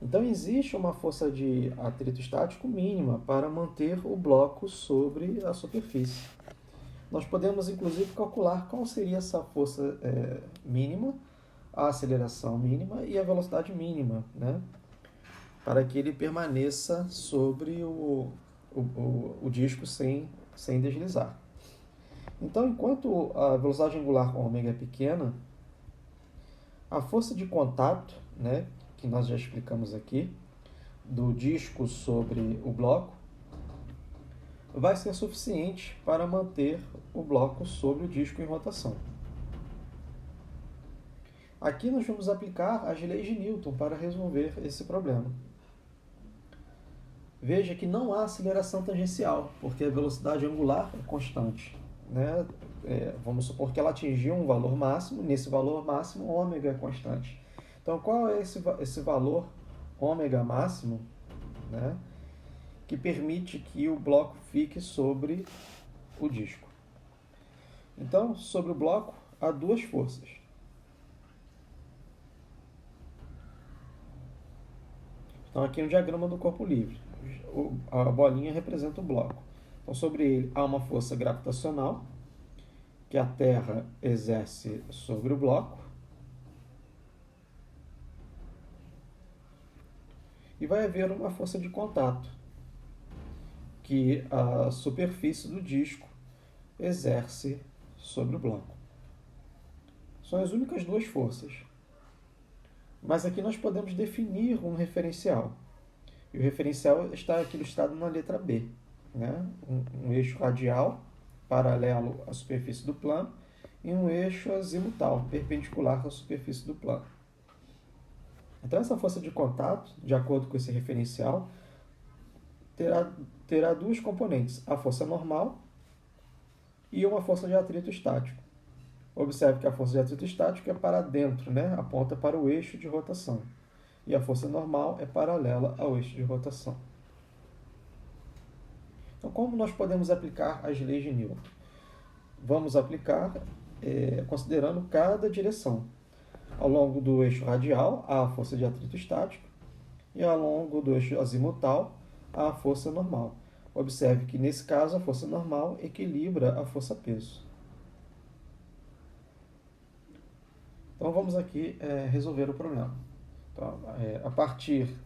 Então, existe uma força de atrito estático mínima para manter o bloco sobre a superfície. Nós podemos, inclusive, calcular qual seria essa força mínima, a aceleração mínima e a velocidade mínima, né? Para que ele permaneça sobre o disco sem deslizar. Então, enquanto a velocidade angular ômega é pequena, a força de contato, né, que nós já explicamos aqui, do disco sobre o bloco, vai ser suficiente para manter o bloco sobre o disco em rotação. Aqui nós vamos aplicar as leis de Newton para resolver esse problema. Veja que não há aceleração tangencial, porque a velocidade angular é constante, né? Vamos supor que ela atingiu um valor máximo, nesse valor máximo, ômega é constante. Então, qual é esse valor ômega máximo, né, que permite que o bloco fique sobre o disco? Então, sobre o bloco, há duas forças. Então, aqui é um diagrama do corpo livre. A bolinha representa o bloco. Então, sobre ele há uma força gravitacional que a Terra exerce sobre o bloco. E vai haver uma força de contato que a superfície do disco exerce sobre o bloco. São as únicas duas forças. Mas aqui nós podemos definir um referencial. E o referencial está aqui ilustrado na letra B, né? Um eixo radial paralelo à superfície do plano e um eixo azimutal perpendicular à superfície do plano. Então, essa força de contato, de acordo com esse referencial, terá duas componentes, a força normal e uma força de atrito estático. Observe que a força de atrito estático é para dentro, né? Aponta para o eixo de rotação. E a força normal é paralela ao eixo de rotação. Então, como nós podemos aplicar as leis de Newton? Vamos aplicar considerando cada direção. Ao longo do eixo radial, há a força de atrito estático, e ao longo do eixo azimutal, há a força normal. Observe que, nesse caso, a força normal equilibra a força-peso. Então, vamos aqui resolver o problema. Então, a partir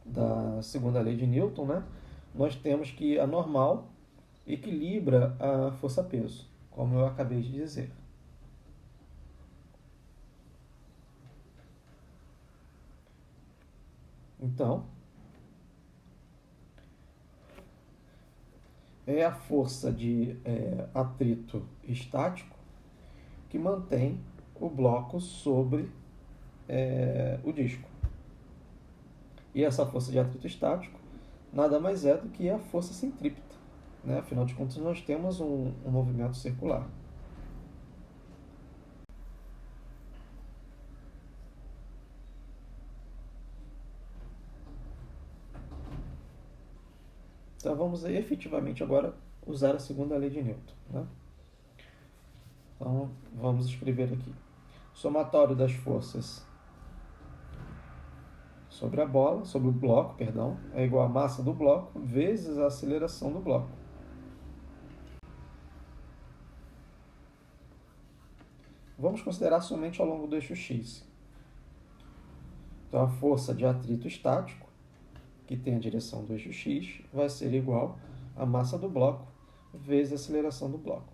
da segunda lei de Newton, né, nós temos que a normal equilibra a força-peso, como eu acabei de dizer. Então, é a força de atrito estático que mantém o bloco sobre o disco. E essa força de atrito estático nada mais é do que a força centrípeta, né? Afinal de contas, nós temos um movimento circular. Então, vamos efetivamente agora usar a segunda lei de Newton, né? Então, vamos escrever aqui. Somatório das forças sobre a bola, sobre o bloco, perdão, é igual à massa do bloco vezes a aceleração do bloco. Vamos considerar somente ao longo do eixo x. Então, a força de atrito estático, que tem a direção do eixo x, vai ser igual à massa do bloco vezes a aceleração do bloco.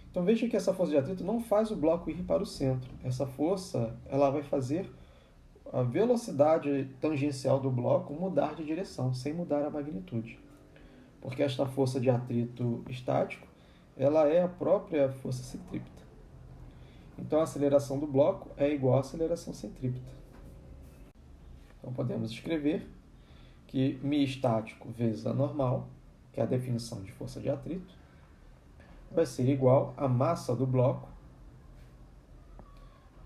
Então, veja que essa força de atrito não faz o bloco ir para o centro. Essa força ela vai fazer a velocidade tangencial do bloco mudar de direção, sem mudar a magnitude. Porque esta força de atrito estático ela é a própria força centrípeta. Então, a aceleração do bloco é igual à aceleração centrípeta. Então, podemos escrever que μ estático vezes a normal, que é a definição de força de atrito, vai ser igual à massa do bloco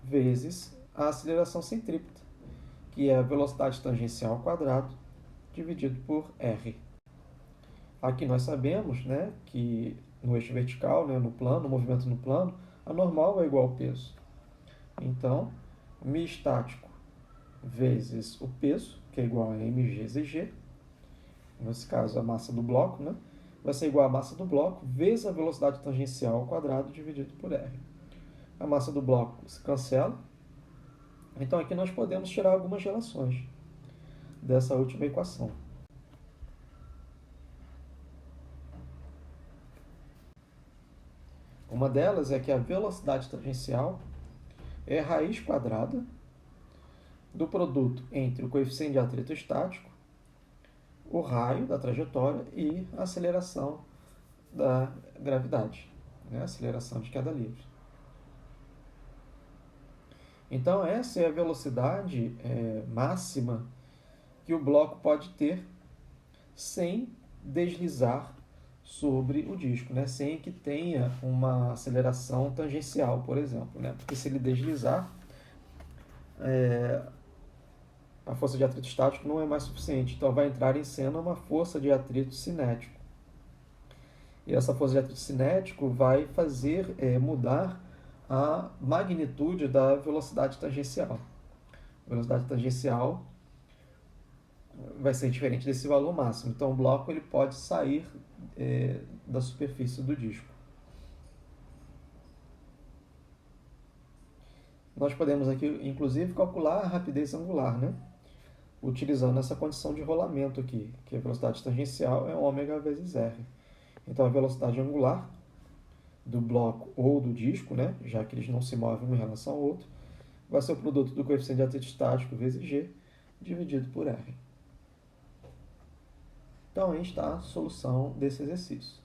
vezes a aceleração centrípeta, que é a velocidade tangencial ao quadrado dividido por r. Aqui nós sabemos, né, que no eixo vertical, né, no plano, no movimento no plano, a normal é igual ao peso. Então, μ estático vezes o peso, que é igual a mg/g, nesse caso a massa do bloco, né? Vai ser igual a massa do bloco vezes a velocidade tangencial ao quadrado dividido por r. A massa do bloco se cancela. Então aqui nós podemos tirar algumas relações dessa última equação. Uma delas é que a velocidade tangencial é a raiz quadrada do produto entre o coeficiente de atrito estático, o raio da trajetória e a aceleração da gravidade, né? Aceleração de queda livre. Então, essa é a velocidade máxima que o bloco pode ter sem deslizar sobre o disco, né? Sem que tenha uma aceleração tangencial, por exemplo, né? Porque se ele deslizar, a força de atrito estático não é mais suficiente, então vai entrar em cena uma força de atrito cinético. E essa força de atrito cinético vai fazer mudar a magnitude da velocidade tangencial. A velocidade tangencial vai ser diferente desse valor máximo. Então o bloco ele pode sair da superfície do disco. Nós podemos aqui, inclusive, calcular a rapidez angular, né? Utilizando essa condição de rolamento aqui, que a velocidade tangencial é ômega vezes r. Então a velocidade angular do bloco ou do disco, né, já que eles não se movem um em relação ao outro, vai ser o produto do coeficiente de atrito estático vezes g, dividido por r. Então aí está a solução desse exercício.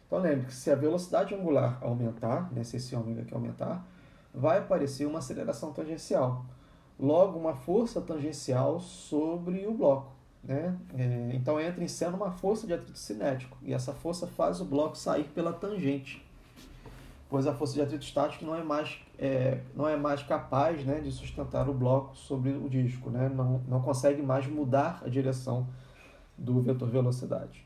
Então lembre que se a velocidade angular aumentar, né, se esse ômega aqui aumentar, vai aparecer uma aceleração tangencial. Logo, uma força tangencial sobre o bloco. Né? Então entra em cena uma força de atrito cinético, e essa força faz o bloco sair pela tangente, pois a força de atrito estático não é mais capaz, né, de sustentar o bloco sobre o disco, né? Não consegue mais mudar a direção do vetor velocidade.